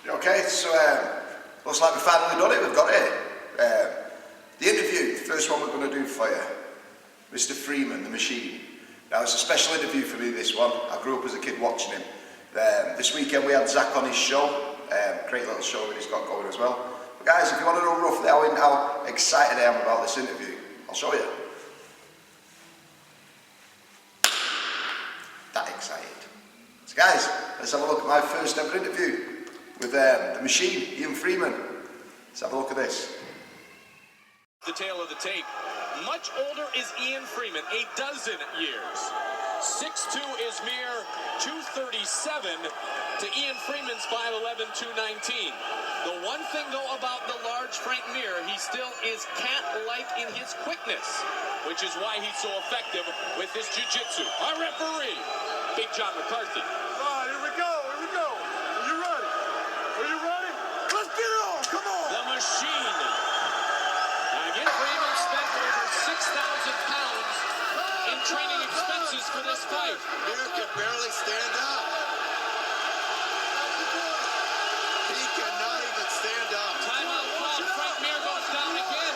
Okay, so looks like we've finally done it, we've got it. The interview, the first one we're going to do for you, Mr. Freeman, the machine. Now it's a special interview for me, this one. I grew up as a kid watching him. This weekend we had Zach on his show, great little show that he's got going as well. But guys, if you want to know roughly how excited I am about this interview, I'll show you. That excited. So guys, let's have a look at my first ever interview with the machine, Ian Freeman. Let's have a look at this. The tail of the tape. Much older is Ian Freeman, a dozen years. 6'2" is Mir, 237 to Ian Freeman's 5'11", 219. The one thing though about the large Frank Mir, he still is cat-like in his quickness, which is why he's so effective with his jiu-jitsu. Our referee, Big John McCarthy. All right, here we go, here we go. Are you ready? Are you ready? Let's get it on, come on. The machine. Again, Freeman spent over 6,000 pounds in training expenses for this fight. Mir can barely stand up. He cannot even stand up. Timeout called. Frank Mir goes down again.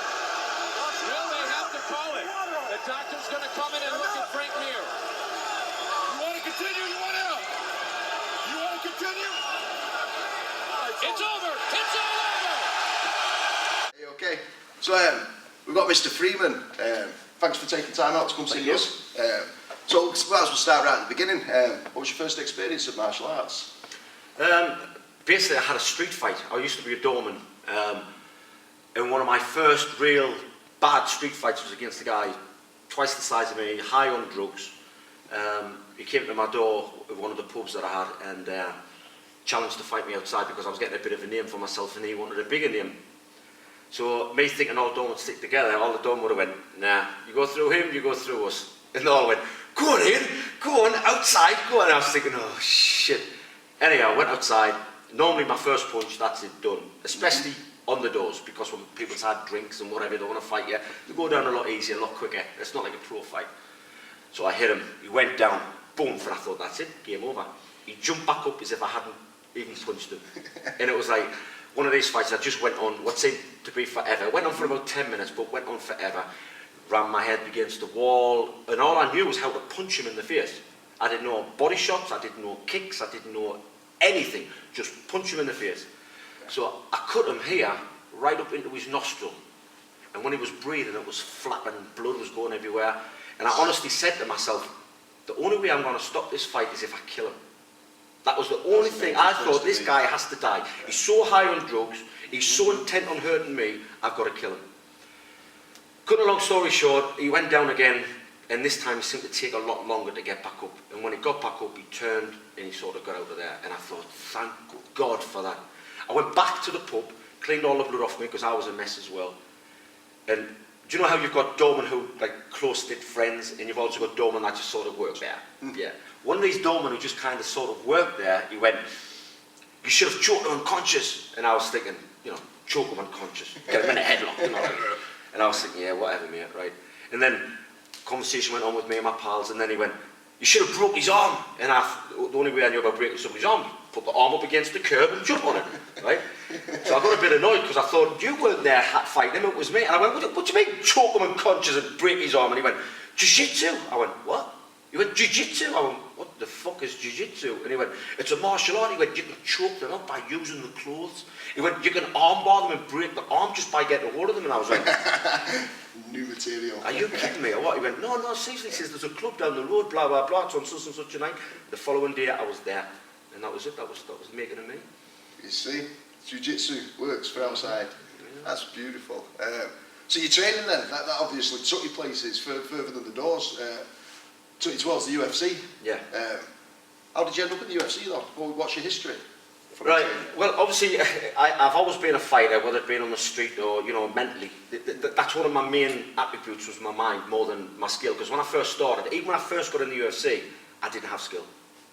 Will they have to call it? The doctor's going to come in and look at Frank Mir. You want to continue? You want out? You want to continue? It's over. It's all over. Hey, okay, so we've got Mr. Freeman. Thanks for taking time out to come see us. So might as well start right at the beginning. What was your first experience of martial arts? Basically, I had a street fight. I used to be a doorman, and one of my first real bad street fights was against a guy twice the size of me, high on drugs. He came to my door at one of the pubs that I had and challenged to fight me outside because I was getting a bit of a name for myself and he wanted a bigger name. So me thinking all doormen would stick together, all the doormen would have went, nah, you go through him, you go through us. And they all went, go on Ian, go on, outside, go on. And I was thinking, oh shit. Anyhow, I went outside. Normally my first punch, that's it, done. Especially on the doors, because when people's had drinks and whatever, they want to fight you, they go down a lot easier, a lot quicker. It's not like a pro fight. So I hit him, he went down, boom, and I thought, that's it, game over. He jumped back up as if I hadn't even punched him. And it was like, one of these fights that just went on, what seemed to be forever. It went on for about 10 minutes, but went on forever. Ran my head against the wall, and all I knew was how to punch him in the face. I didn't know body shots, I didn't know kicks, I didn't know anything. Just punch him in the face. So I cut him here, right up into his nostril. And when he was breathing, it was flapping, blood was going everywhere. And I honestly said to myself, the only way I'm going to stop this fight is if I kill him. That was the only thing. I thought, this guy has to die. He's so high on drugs, he's so intent on hurting me, I've got to kill him. Cutting a long story short, he went down again, and this time he seemed to take a lot longer to get back up. And when he got back up, he turned and he sort of got out of there. And I thought, thank God for that. I went back to the pub, cleaned all the blood off me because I was a mess as well. And do you know how you've got doormen who, like, close-knit friends, and you've also got doormen that just sort of work there? Yeah. One of these doormen who just kind of sort of worked there, he went, you should have choked him unconscious. And I was thinking, you know, choke him unconscious, get him in a headlock, you know. And I was thinking, yeah, whatever, mate, right? And then conversation went on with me and my pals, and then he went, you should have broke his arm. And the only way I knew about breaking somebody's arm, put the arm up against the curb and jump on it, right? So I got a bit annoyed because I thought, you weren't there fighting him, it was me. And I went, what do you mean, choke him unconscious and break his arm? And he went, jiu-jitsu. I went, what? He went, jiu-jitsu. I went, what the fuck is jiu-jitsu? And he went, it's a martial art. He went, you can choke them up by using the clothes. He went, you can armbar them and break the arm just by getting a hold of them. And I was like, new material. Are you kidding me or what? He went, no, seriously. He says, there's a club down the road, blah, blah, blah. It's on such and such a night. The following day, I was there. And that was it. That was making of me. You see, jiu-jitsu works for outside. Yeah. That's beautiful. So your training then, that obviously took you places further than the doors. Took you towards the UFC. Yeah. How did you end up in the UFC though? What's your history? Right. Well, obviously, I've always been a fighter, whether it been on the street or, you know, mentally. That's one of my main attributes was my mind more than my skill. Because when I first started, even when I first got in the UFC, I didn't have skill.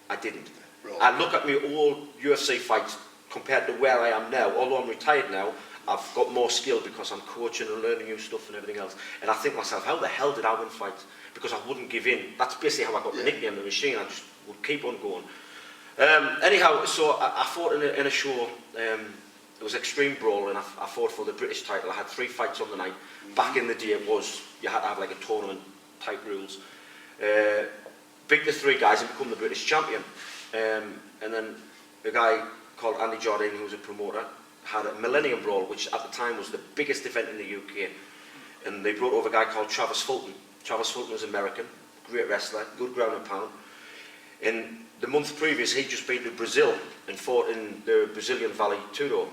I didn't. Right. I look at my old UFC fights compared to where I am now. Although I'm retired now, I've got more skill because I'm coaching and learning new stuff and everything else. And I think to myself, how the hell did I win fights? Because I wouldn't give in. That's basically how I got the nickname, the machine. I just would keep on going. Anyhow, so I fought in a show. It was Extreme Brawl, and I fought for the British title. I had 3 fights on the night. Back in the day, it was you had to have like a tournament type rules. Beat the 3 guys and become the British champion. And then a guy called Andy Jardine, who was a promoter, had a Millennium Brawl, which at the time was the biggest event in the UK. And they brought over a guy called Travis Fulton. Travis Fulton was American, great wrestler, good ground and pound. And the month previous, he'd just been to Brazil and fought in the Brazilian Vale Tudo.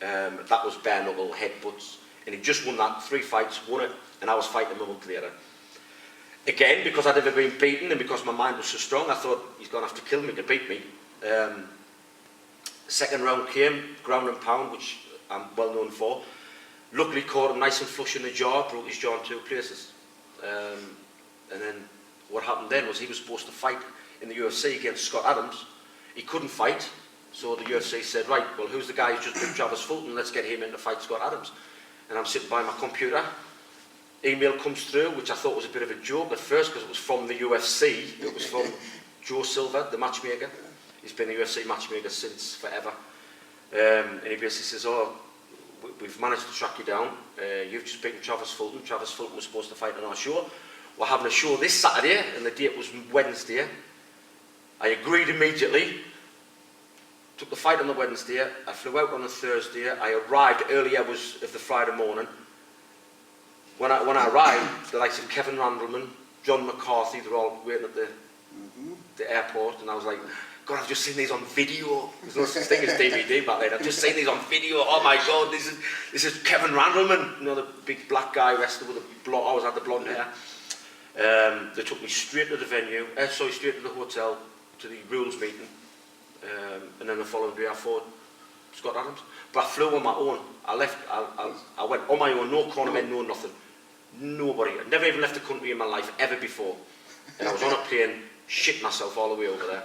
That was bare knuckle, headbutts. And he just won that 3 fights, won it, and I was fighting him a month later. Again, because I'd never been beaten and because my mind was so strong, I thought he's going to have to kill me to beat me. Second round came, ground and pound, which I'm well known for. Luckily caught him nice and flush in the jaw, broke his jaw in 2 places. And then what happened then was he was supposed to fight in the UFC against Scott Adams. He couldn't fight, so the UFC said, right, well, who's the guy who's just beat Travis Fulton? Let's get him in to fight Scott Adams. And I'm sitting by my computer. Email comes through, which I thought was a bit of a joke at first because it was from the UFC. It was from Joe Silver, the matchmaker. He's been a UFC matchmaker since forever. And he basically says, oh, we've managed to track you down. You've just beaten Travis Fulton. Travis Fulton was supposed to fight on our show. We're having a show this Saturday, and the date was Wednesday. I agreed immediately. Took the fight on the Wednesday. I flew out on the Thursday. I arrived early hours of the Friday morning. When I arrived, the likes of Kevin Randleman, John McCarthy, they're all waiting at the airport, and I was like, God, I've just seen these on video. There's no such thing as DVD back then. I've just seen these on video. Oh my God, this is Kevin Randleman, you know, the big black guy wrestler with the blonde. I always had the blonde hair. They took me straight to the venue. Straight to the hotel, to the rules meeting, and then the following day I fought Scott Adams. But I flew on my own. I left. I went on my own. No cornermen, no nothing. Nobody. I'd never even left the country in my life ever before. And I was on a plane, shit myself all the way over there.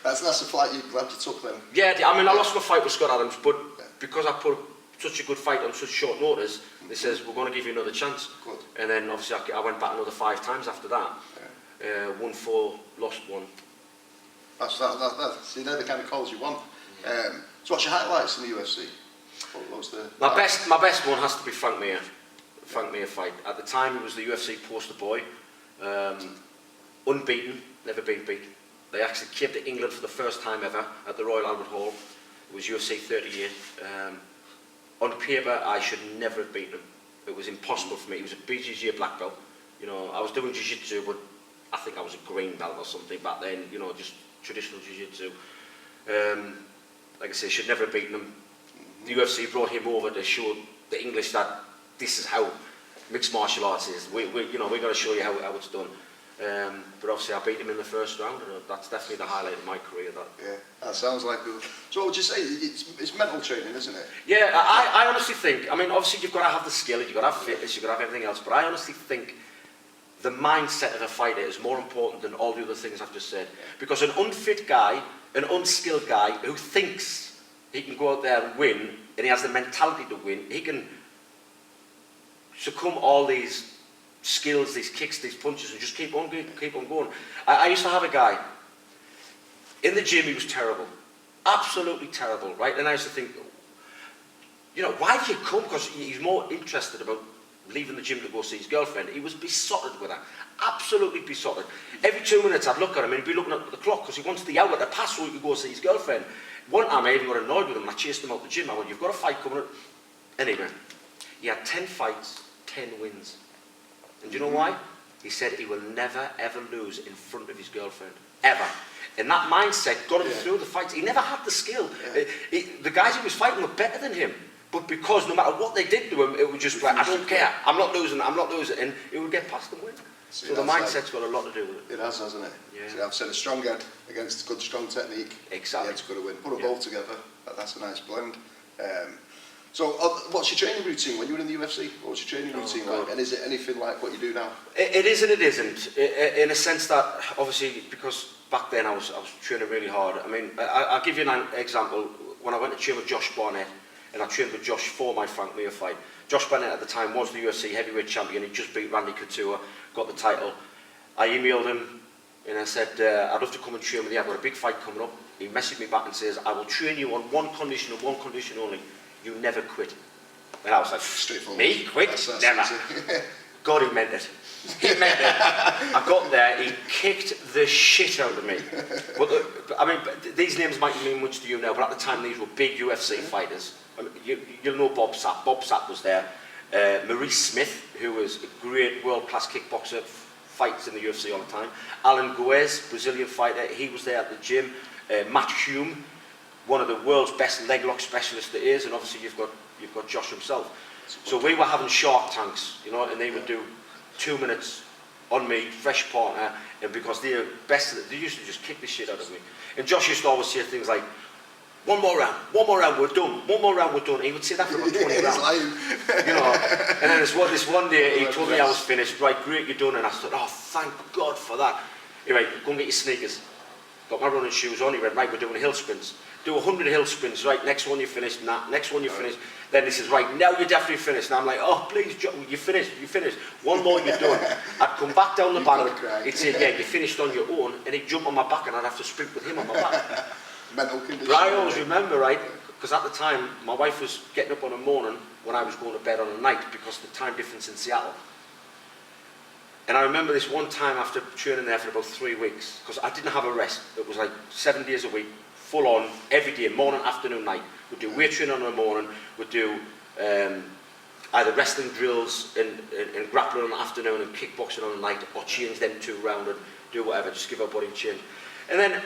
that's the flight you're glad you took then? Yeah, I mean, I lost my fight with Scott Adams, but because I put such a good fight on such short notice, they says, we're going to give you another chance. Good. And then obviously I went back another 5 times after that. Yeah. Won 4, lost 1. That's see, they're the kind of calls you want. So what's your highlights in the UFC? My best one has to be Frank Mir. Frank Mir fight. At the time, it was the UFC poster boy. Unbeaten, never been beat. They actually came to England for the first time ever at the Royal Albert Hall. It was UFC 38. On paper, I should never have beaten him. It was impossible for me. He was a BJJ black belt. You know, I was doing jiu-jitsu, but I think I was a green belt or something back then. You know, just traditional jiu-jitsu. Like I say, should never have beaten him. The UFC brought him over to show the English that this is how mixed martial arts is. We're going to show you how it's done. But obviously I beat him in the first round, and that's definitely the highlight of my career. Yeah, that sounds like good. So what would you say? It's mental training, isn't it? Yeah, I honestly think, I mean, obviously you've got to have the skill, you've got to have fitness, you've got to have everything else, but I honestly think the mindset of a fighter is more important than all the other things I've just said. Because an unfit guy, an unskilled guy who thinks he can go out there and win, and he has the mentality to win, he can succumb all these skills, these kicks, these punches, and just keep on going. I used to have a guy, in the gym he was terrible, absolutely terrible, right? And I used to think, you know, why do you come? Because he's more interested about leaving the gym to go see his girlfriend. He was besotted with her, absolutely besotted. Every 2 minutes I'd look at him and he'd be looking at the clock because he wants the hour to pass so he could go see his girlfriend. One time I even got annoyed with him and I chased him out the gym. I went, you've got a fight coming up. Anyway, he had 10 fights, 10 wins. And do you know why? He said he will never ever lose in front of his girlfriend, ever. And that mindset got him through the fights. He never had the skill. The guys he was fighting were better than him. But because no matter what they did to him, it was just like, I don't care, I'm not losing, and it would get past and win. So the mindset's got a lot to do with it. It has, hasn't it? Yeah. So I've said a strong head against good, strong technique. Exactly. Yeah, it's got to win. Put them both together. That's a nice blend. So what's your training routine when you were in the UFC? What was your training routine like? And is it anything like what you do now? It is and it isn't. In a sense that, obviously, because back then I was training really hard. I mean, I'll give you an example. When I went to train with Josh Barnett, and I trained with Josh for my Frank Mir fight. Josh Barnett at the time was the UFC heavyweight champion. He just beat Randy Couture, got the title. I emailed him And I said, I'd love to come and train with you. I've got a big fight coming up. He messaged me back and says, I will train you on one condition and one condition only. You never quit. And I was like, Straightforward. Me? Quit? That's Never. easy. God, he meant it. He meant it. I got there, he kicked the shit out of me. But these names might mean much to you now, but at the time these were big UFC fighters. I mean, you'll know Bob Sapp. Bob Sapp was there. Maurice Smith, who was a great world-class kickboxer, fights in the UFC all the time. Alan Goes, Brazilian fighter, he was there at the gym. Matt Hume, one of the world's best leg lock specialists there is, and obviously you've got Josh himself. So we were having shark tanks, you know, and they would do 2 minutes on me, fresh partner, and because they're best, they used to just kick the shit out of me. And Josh used to always say things like, one more round, we're done, one more round, we're done. And he would say that for about 20 rounds. You know, and then this one day he told me I was finished, right, great, you're done, and I thought, oh, thank God for that. Anyway, go and get your sneakers. Got my running shoes on, he went, right, we're doing hill sprints. Do 100 hill sprints, right, next one you finished, nah, next one you finished. Then he says, right, now you're definitely finished. And I'm like, oh, please, you finished. One more, you're done. I'd come back down the bank, he'd say, yeah, you finished on your own, and he'd jump on my back and I'd have to sprint with him on my back. Mental condition. But I always remember, right, because at the time, my wife was getting up on a morning when I was going to bed on a night because of the time difference in Seattle. And I remember this one time after training there for about 3 weeks, because I didn't have a rest. It was like 7 days a week, full on, every day, morning, afternoon, night. We'd do weight training in the morning, we'd do either wrestling drills and grappling in the afternoon and kickboxing on the night, or change them 2 round and do whatever, just give our body a change. And then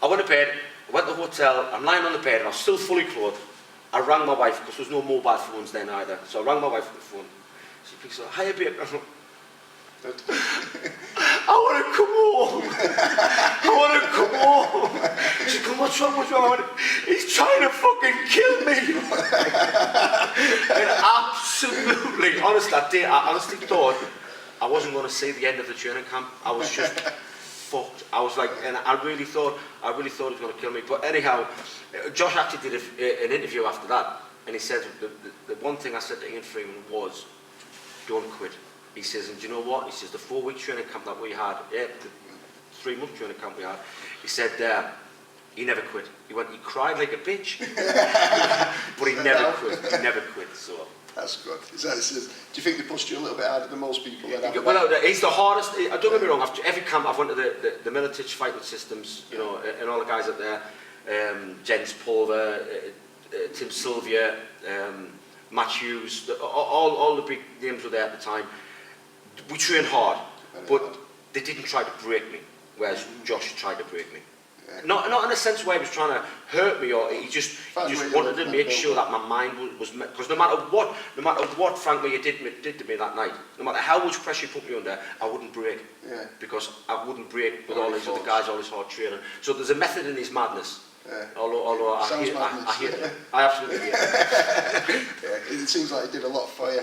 I went to bed, went to the hotel, I'm lying on the bed and I was still fully clothed. I rang my wife, because there was no mobile phones then either, so I rang my wife on the phone. She picks up, hiya babe. I want to come home. I want to come home. She goes, what's wrong? I went, he's trying to fucking kill me. And absolutely, honestly, that day, I honestly thought I wasn't going to see the end of the training camp. I was just fucked. I was like, and I really thought he was going to kill me. But anyhow, Josh actually did an interview after that, and he said the one thing I said to Ian Freeman was, don't quit. He says, and do you know what? He says, the 4-week training camp that we had, the 3-month training camp we had, he said, he never quit. He cried like a bitch, but he never quit. He never quit. So that's good. Do you think they pushed you a little bit harder than most people? Well, he's the hardest. Don't get me wrong. After every camp, I've went to the Militich fighting systems, you know, and all the guys up there, Jens Pulver, Tim Sylvia, Matt Hughes, all the big names were there at the time. We trained hard, but they didn't try to break me, whereas Josh tried to break me. Yeah. Not in a sense where he was trying to hurt me, or he just wanted to make sure that my mind was because no matter what Frank Mir did to me that night, no matter how much pressure he put me under, I wouldn't break. Yeah. Because I wouldn't break with all these other guys, all this hard training. So there's a method in his madness. Yeah. Although I hate it. I absolutely hate it. Yeah, it seems like he did a lot for you.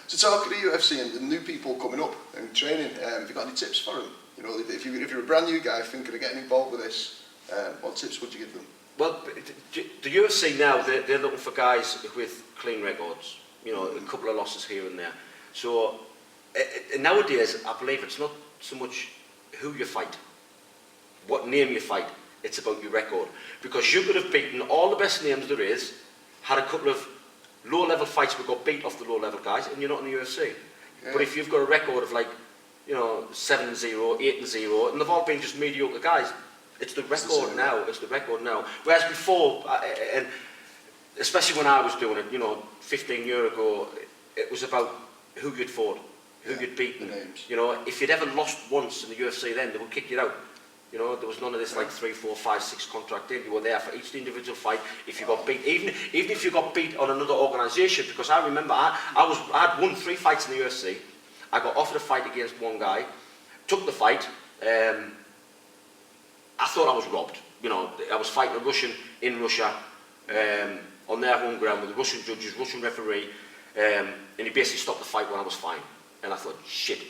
So talking to UFC and the new people coming up and training, have you got any tips for them? You know, if you're a brand new guy thinking of getting involved with this, what tips would you give them? Well, the UFC now, they're looking for guys with clean records. You know, a couple of losses here and there. So nowadays, I believe it's not so much who you fight, what name you fight. It's about your record. Because you could have beaten all the best names there is, had a couple of low-level fights but got beat off the low-level guys, and you're not in the UFC. Yeah. But if you've got a record of like, you know, 7-0, 8-0, and they've all been just mediocre guys, it's the record now. It's the record now. Whereas before, and especially when I was doing it, you know, 15 years ago, it was about who you'd fought, who you'd beaten. You know, if you'd ever lost once in the UFC, then they would kick you out. You know, there was none of this like 3, 4, 5, 6 contract in. You were there for each individual fight. If you got beat, even if you got beat on another organisation, because I remember I had won 3 fights in the UFC. I got offered a fight against one guy, took the fight. I thought I was robbed. You know, I was fighting a Russian in Russia on their home ground with the Russian judges, Russian referee, and he basically stopped the fight when I was fine. And I thought, shit.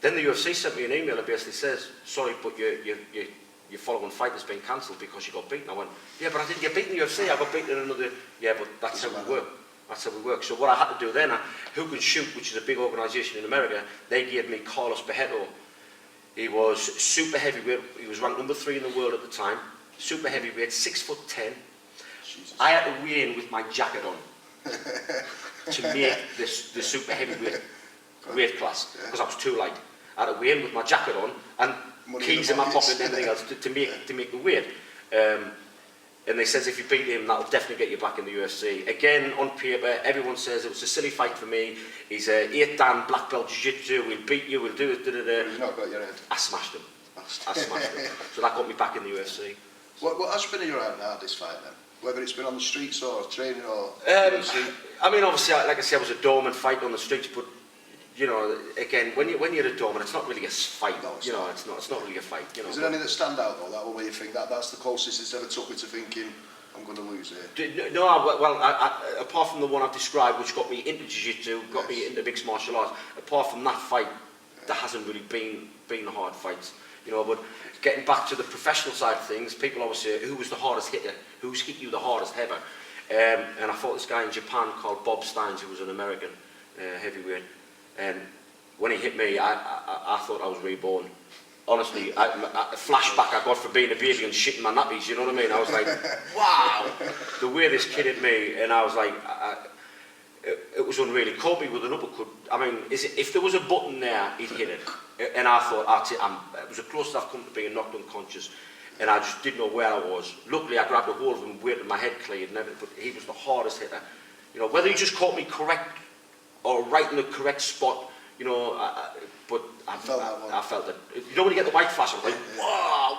Then the UFC sent me an email that basically says, sorry, but your following fight has been cancelled because you got beaten. I went, yeah, but I didn't get beaten in the UFC, I got beaten in another... Yeah, but that's how we work. That's how we work. So what I had to do then, Who Can Shoot, which is a big organisation in America, they gave me Carlos Barreto, He was super heavyweight. He was ranked number 3 in the world at the time. Super heavyweight, 6'10". Jesus. I had to weigh in with my jacket on to make the super heavyweight weight class because I was too light. I had to weigh in with my jacket on and Money keys in in the my pocket and everything else to make the weight. And they says if you beat him, that'll definitely get you back in the UFC. Again, on paper, everyone says it was a silly fight for me. He's a 8-dan black belt jiu-jitsu. We'll beat you. We'll do it. You've not got your head. I smashed him. I smashed him. So that got me back in the UFC. What has been your hardest fight then? Whether it's been on the streets or training or UFC? I mean, obviously, like I said, I was a doorman fighting on the streets, but you know, again, when you're a doorman, it's not really a fight. No, it's not really a fight. You know. Is there any that stand out though? That one where you think that's the closest it's ever took me to thinking I'm going to lose here? No, well, apart from the one I've described, which got me into jiu-jitsu, got me into mixed martial arts. Apart from that fight, there hasn't really been hard fights. You know, but getting back to the professional side of things, people always say, who was the hardest hitter? Who's hit you the hardest ever? And I fought this guy in Japan called Bob Steins, who was an American heavyweight. And when he hit me, I thought I was reborn. Honestly, a flashback I got for being a baby and shitting my nappies, you know what I mean? I was like, wow, the way this kid hit me, and I was like, it was unreal. He caught me with an uppercut. I mean, if there was a button there, he'd hit it. And I thought, it was the closest I've come to being knocked unconscious, and I just didn't know where I was. Luckily, I grabbed a hold of him, waited, my head cleared, and everything, but he was the hardest hitter. You know, whether he just caught me correct or right in the correct spot, you know, but I felt it. You know when you get the white flash, I'm like, wow!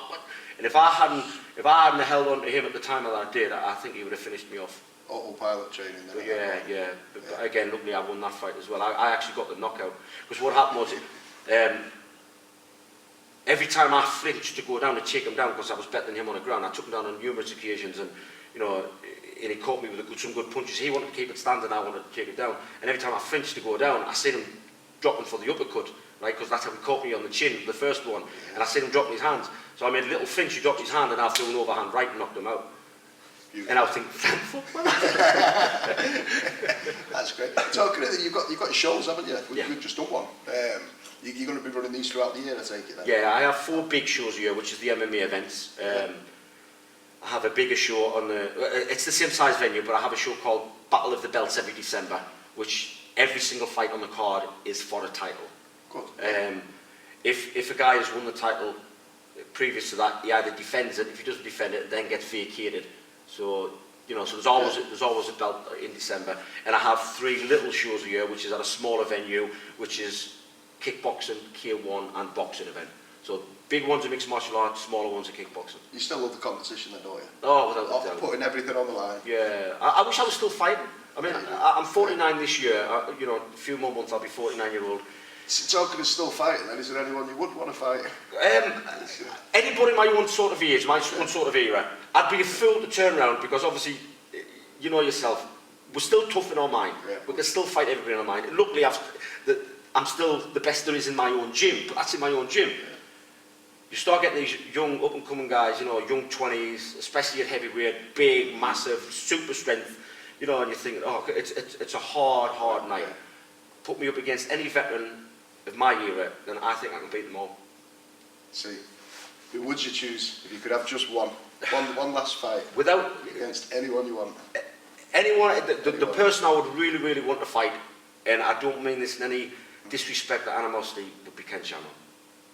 And if I hadn't held on to him at the time that I did, I think he would have finished me off. Autopilot training then. But yeah. But again, luckily I won that fight as well. I actually got the knockout. Because what happened was, every time I flinched to go down to take him down, because I was better than him on the ground, I took him down on numerous occasions, and you know, and he caught me with some good punches. He wanted to keep it standing, I wanted to take it down. And every time I flinched to go down, I seen him dropping for the uppercut, right? Because that's how he caught me on the chin, the first one. And I seen him dropping his hands. So I made a little flinch, he dropped his hand, and I threw an overhand right and knocked him out. And I was thinking, that's great. Talking of that, you've got your shows, haven't you? Yeah. We've just done one. You're going to be running these throughout the year, I take it then? Yeah, I have 4 big shows a year, which is the MMA events. I have a bigger show on it's the same size venue, but I have a show called Battle of the Belts every December, which every single fight on the card is for a title. Good. If a guy has won the title previous to that, he either defends it. If he doesn't defend it, then gets vacated. So you know, so there's always a belt in December, and I have 3 little shows a year, which is at a smaller venue, which is kickboxing, K1, and boxing event. So big ones are mixed martial arts, smaller ones are kickboxing. You still love the competition then, don't you? Oh, without a doubt. Putting everything on the line. Yeah, I wish I was still fighting. I mean, I'm 49 this year. You know, a few more months I'll be 49-year-old. So talking of still fighting, then, is there anyone you wouldn't want to fight? Anybody my own sort of age, my own sort of era, I'd be a fool to turn around, because obviously, you know yourself, we're still tough in our mind. Yeah. We can still fight everybody in our mind. Luckily, I'm still the best there is in my own gym, but that's in my own gym. Yeah. You start getting these young up-and-coming guys, you know, young 20s, especially at heavyweight, big, massive, super strength, you know, and you think, oh, it's a hard night. Yeah. Put me up against any veteran of my era, then I think I can beat them all. See, who would you choose if you could have just one last fight? Without against anyone you want. Anyone, the person I would really want to fight, and I don't mean this in any disrespect or animosity, would be Ken Shamrock.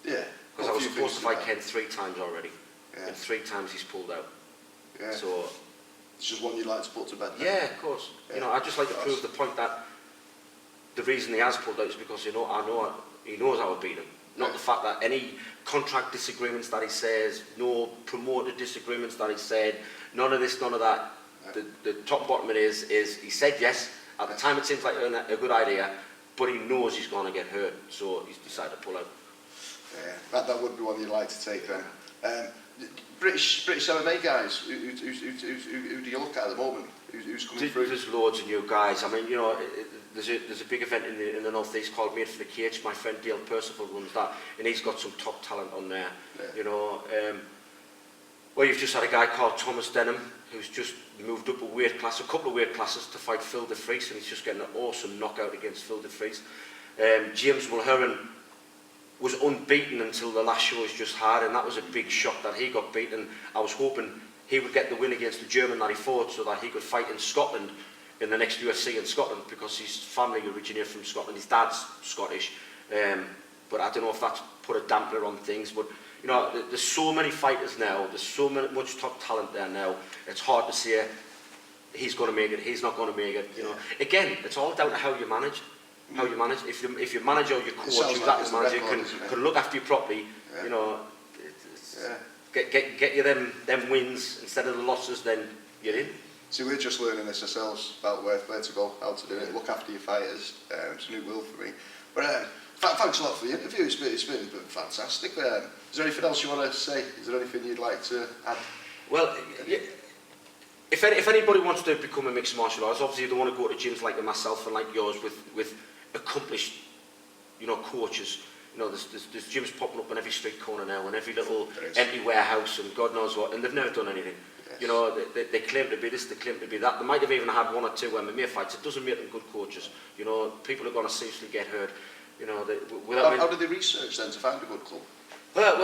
Yeah. Because I was supposed to fight Ken 3 times already, yeah. and 3 times he's pulled out. Yeah. So it's just one you'd like to put to bed. Then? Yeah, of course. Yeah. You know, I just like to prove the point that the reason he has pulled out is because he knows I would beat him. Not the fact that any contract disagreements that he says, no promoter disagreements that he said, none of this, none of that. Yeah. The top and bottom of it is he said yes. At the time it seems like a good idea, but he knows he's going to get hurt, so he's decided to pull out. Yeah, that would be one you'd like to take then. British MMA guys, who do you look at the moment? Who's coming through? There's loads of new guys. I mean, you know, there's a big event in the northeast called Made for the Cage. My friend Dale Percival runs that, and he's got some top talent on there. Yeah. You know, well, you've just had a guy called Thomas Denham who's just moved up a couple of weight classes to fight Phil de Vries, and he's just getting an awesome knockout against Phil de Vries. James Mulheron was unbeaten until the last show he's just had, and that was a big shock that he got beaten. I was hoping he would get the win against the German that he fought so that he could fight in Scotland in the next UFC in Scotland, because his family originated from Scotland. His dad's Scottish, but I don't know if that's put a dampener on things. But you know, there's so many fighters now, there's so much top talent there now, it's hard to say he's going to make it, he's not going to make it. You know, again, it's all down to how you manage. How you manage. If your manager or your coach, who's that manager, can look after you properly, you know, get you them wins instead of the losses, then you're in. See, we're just learning this ourselves about where to go, how to do it, look after your fighters. It's a new world for me. But thanks a lot for the interview. It's been fantastic. Is there anything else you want to say? Is there anything you'd like to add? Well, if anybody wants to become a mixed martial artist, obviously they want to go to gyms like myself and like yours with accomplished, you know, coaches. You know, there's gyms popping up on every street corner now, and every little empty warehouse, and God knows what, and they've never done anything. Yes. You know, they claim to be this, they claim to be that. They might have even had 1 or 2 MMA fights. It doesn't make them good coaches. You know, people are going to seriously get hurt. You know, how do they research then to find a good club? Well,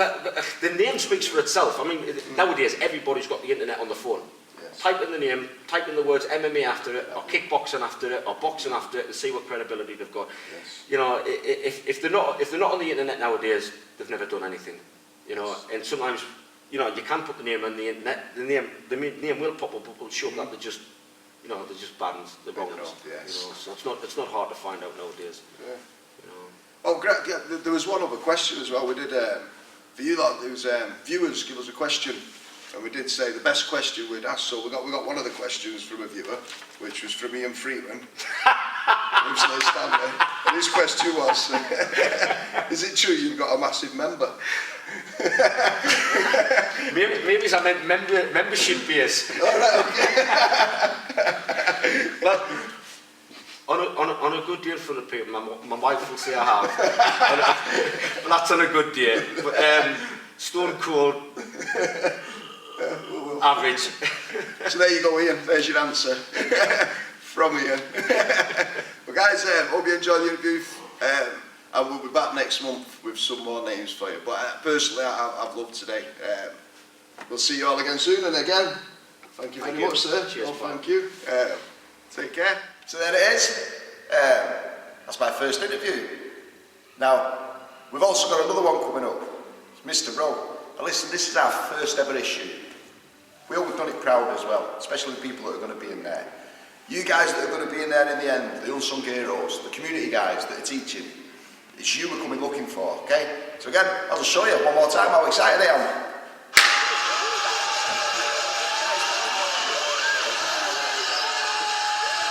the name speaks for itself. I mean, nowadays everybody's got the internet on the phone. Yes. Type in the name, type in the words MMA after it, or kickboxing after it, or boxing after it, and see what credibility they've got. Yes. You know, if they're not on the internet nowadays, they've never done anything. You know, and sometimes, you know, you can put the name on the internet. The name will pop up, but will show that they're just, you know, they're just bad ones, they're wrong ones. Yes. You know, so it's not hard to find out nowadays. Yeah. You know. Oh, great! Yeah, there was one other question as well. We did for you lot. There was viewers give us a question. And we did say the best question we'd ask, so we got one of the questions from a viewer, which was from Ian Freeman, and his question was, is it true you've got a massive member? maybe I meant membership base. All right, okay. Well, on a good day in front of people, my wife will say I have, but that's on a good day. But, stone cold. Average. So there you go, Ian. There's your answer from Ian. Well, guys, hope you enjoyed the interview, and we'll be back next month with some more names for you. But personally, I've loved today. We'll see you all again soon, and again, thank you very much, sir. Cheers, thank you. Take care. So there it is. That's my first interview. Now, we've also got another one coming up. It's Mr. Bro. Now listen, this is our first ever issue. We hope we've done it proud as well, especially the people that are going to be in there. You guys that are going to be in there in the end, the unsung heroes, the community guys that are teaching, it's you we're coming looking for, okay? So again, I'll just show you one more time how excited I am.